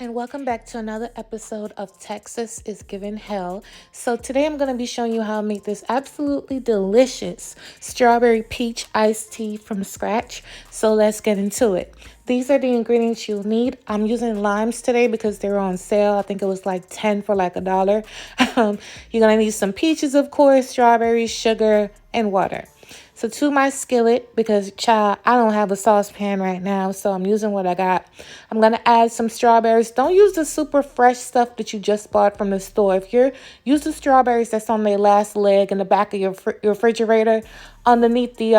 And welcome back to another episode of Texas is Giving Hell. So today I'm going to be showing you how to make this absolutely delicious strawberry peach iced tea from scratch. So let's get into it. These are the ingredients you'll need. I'm using limes today because they're on sale. I think it was like 10 for like $1. You're going to need some peaches, of course, strawberries, sugar, and water. So to my skillet, because child, I don't have a saucepan right now, so I'm using what I got. I'm going to add some strawberries. Don't use the super fresh stuff that you just bought from the store. If you're use the strawberries that's on their last leg in the back of your refrigerator underneath the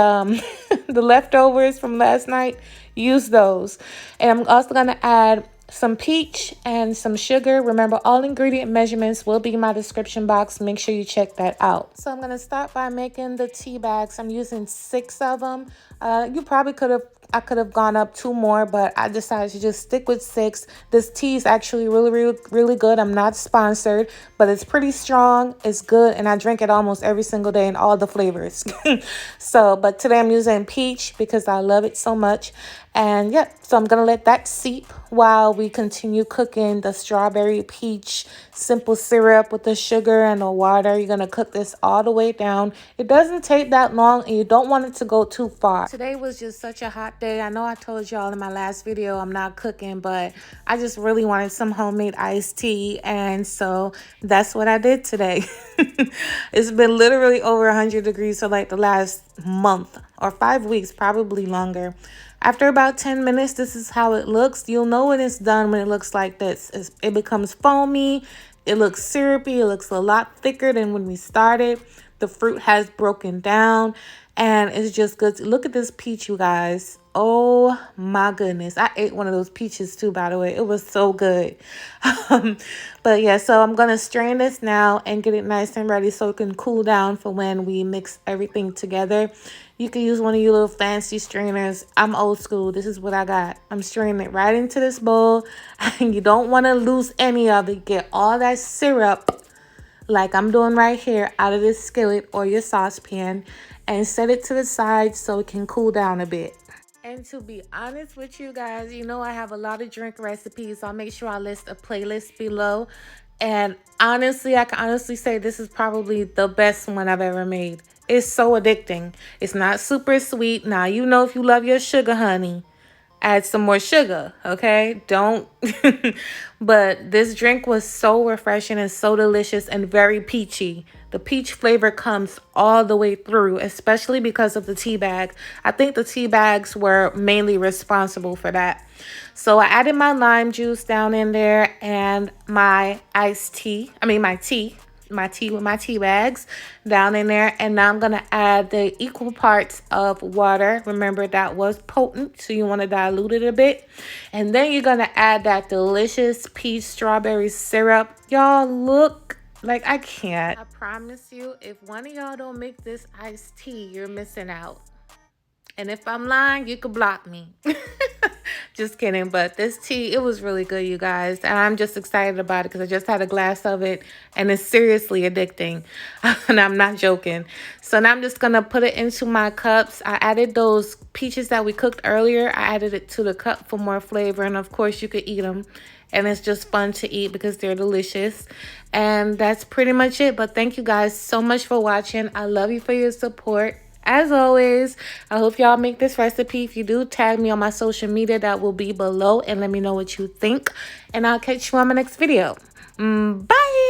the leftovers from last night, use those. And I'm also going to add some peach and some sugar. Remember, all ingredient measurements will be in my description box. Make sure you check that out. So I'm going to start by making the tea bags. I'm using 6 of them. I could have gone up 2 more, but I decided to just stick with 6. This tea is actually really good. I'm not sponsored, but it's pretty strong. It's good, and I drink it almost every single day in all the flavors. But today I'm using peach because I love it so much. And yeah, so I'm going to let that seep while we continue cooking the strawberry peach simple syrup with the sugar and the water. You're going to cook this all the way down. It doesn't take that long, and you don't want it to go too far. Today was just such a hot day. I know I told y'all in my last video I'm not cooking, but I just really wanted some homemade iced tea, and so that's what I did today. It's been literally over 100 degrees for like the last month or 5 weeks, probably longer. After about 10 minutes, this is how it looks. You'll know when it's done when it looks like this. It becomes foamy. It looks syrupy. It looks a lot thicker than when we started. The fruit has broken down, and it's just good. Look at this peach, you guys. Oh my goodness. I ate one of those peaches too, by the way. It was so good. But yeah, so I'm going to strain this now and get it nice and ready so it can cool down for when we mix everything together. You can use one of your little fancy strainers. I'm old school. This is what I got. I'm straining it right into this bowl. And you don't want to lose any of it. Get all that syrup, like I'm doing right here, out of this skillet or your saucepan, and set it to the side so it can cool down a bit. And to be honest with you guys, you know I have a lot of drink recipes, so I'll make sure I list a playlist below. And honestly, I can honestly say this is probably the best one I've ever made. It's so addicting. It's not super sweet. Now, you know if you love your sugar, honey, add some more sugar, okay? Don't. But this drink was so refreshing and so delicious and very peachy. The peach flavor comes all the way through, especially because of the tea bag. I think the tea bags were mainly responsible for that. So I added my lime juice down in there and my iced tea. My tea with my tea bags down in there. And now I'm going to add the equal parts of water. Remember, that was potent, so you want to dilute it a bit. And then you're going to add that delicious peach strawberry syrup. Y'all, look. Like, I can't. I promise you, if one of y'all don't make this iced tea, you're missing out. And if I'm lying, you could block me. Just kidding. But this tea, it was really good, you guys. And I'm just excited about it because I just had a glass of it. And it's seriously addicting. And I'm not joking. So now I'm just going to put it into my cups. I added those peaches that we cooked earlier. I added it to the cup for more flavor. And of course, you could eat them. And it's just fun to eat because they're delicious. And that's pretty much it. But thank you guys so much for watching. I love you for your support. As always, I hope y'all make this recipe. If you do, tag me on my social media. That will be below. And let me know what you think. And I'll catch you on my next video. Bye.